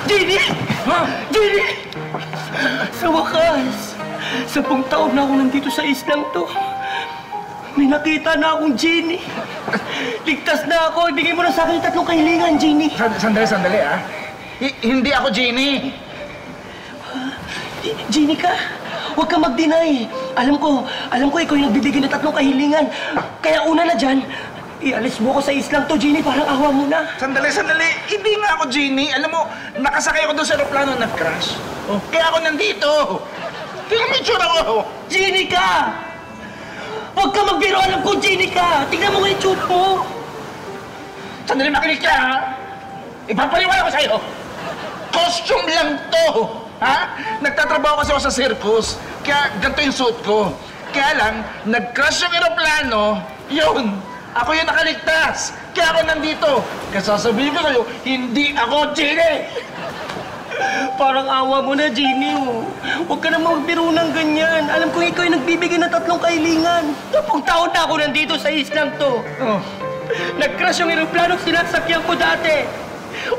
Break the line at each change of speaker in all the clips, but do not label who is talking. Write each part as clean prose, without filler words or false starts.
Jenny!
Ha?
Jenny! Sa wakas, 10 taon na ako nandito sa islang to. May nakita na akong Jenny. Ligtas na ako. Ibigay mo na sa akin 3 kahilingan, Jenny.
Sandali, ah. Hindi ako Jenny.
Jenny ka? Huwag ka mag-deny. Alam ko ikaw yung nagbibigay ng 3 kahilingan. Kaya una na dyan, ialis mo ko sa islang to, Jenny. Parang awa mo na.
Sandali. Hindi nga ako Jenny. Alam mo, nakasakay ako doon sa aeroplano nag-crash. Oh. Kaya ako nandito. Kaya may tsura ko.
Jenny ka! Huwag ka magbiro. Alam ko, Jenny ka. Tingnan mo nga yung tsura mo.
Sandali, makinig ka, ha? Ipapaliwala ko sa'yo. Costume lang to. Ha? Nagtatrabaho kasi ako sa circus. Kaya ganito yung suit ko. Kaya lang, nag-crash yung aeroplano. Yun. Ako yung nakaligtas. Kaya ako nandito. Kaya sasabihin ko sa'yo, hindi ako Jenny.
Parang awa mo na, Jenny, oh. Huwag ka na magbiro ng ganyan. Alam ko ikaw yung nagbibigay ng 3 kahilingan. 10 taon na ako nandito sa islang to.
Oh.
Nag-crash yung aeroplano sinasakyan ko dati.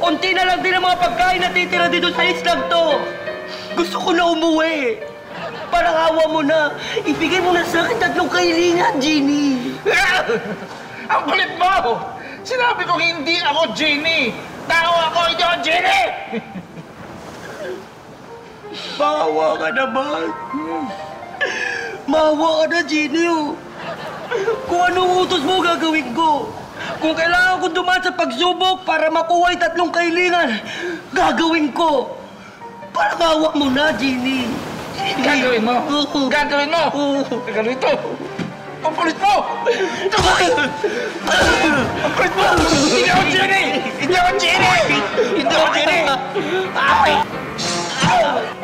Unti na lang din ang mga pagkain na titira dito sa islang to. Gusto ko na umuwi. Parang awa mo na. Ibigay mo na sa akin 3 kahilingan, Jenny.
Ang kulit mo! Sinabi ko hindi ako Jenny. Tao ako, hindi ako Jenny!
Maawa ka naman. Maawa ka na, Jenny, oh. Kung anong utos mo, gagawin ko. Kung kailangan ko dumaan sa pagsubok para makuha yung 3 kahilingan, gagawin ko. Parang awa mo na, Jenny.
Gagawin mo? Gagawin mo? Gagawin ito. Ang kulit mo! Ang kulit mo! Hindi ako Jenny! Hindi ako Jenny! Hindi ako Jenny!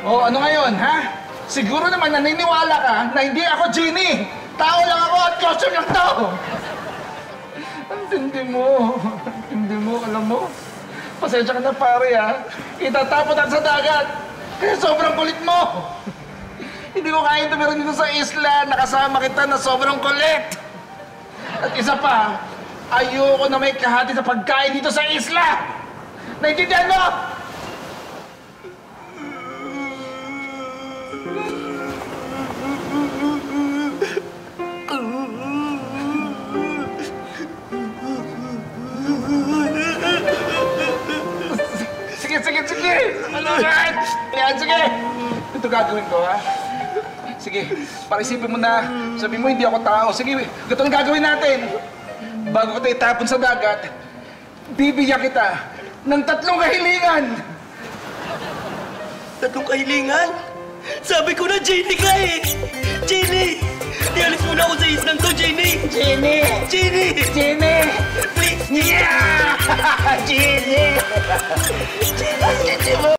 Oh, ano ngayon, ha? Siguro naman naniniwala ka na hindi ako Jenny! Tao lang ako at costume lang to! Ang tindi mo. Tindi mo, alam mo? Pasensya ka na, pare, ha? Itatapon ako sa dagat. Kaya sobrang kulit mo. Hindi ko kaya tumira dito sa isla. Nakasama kita na sobrang kulit. At isa pa, ayoko na may kahati sa pagkain dito sa isla. Naintindihan mo? Sige! Ano yan? Yan, sige! Ito gagawin ko, ha? Sige, para isipin mo na, sabi mo hindi ako tao. Sige, ito ang gagawin natin. Bago kita itapon sa dagat, bibigyan kita ng 3 kahilingan.
3 kahilingan? Sabi ko na, Jenny ka eh! Jenny! Ialis mo na ako sa islang to, Jenny!
Jenny!
Jenny!
Jenny!
Please!
Yeah! Jenny!
Jenny!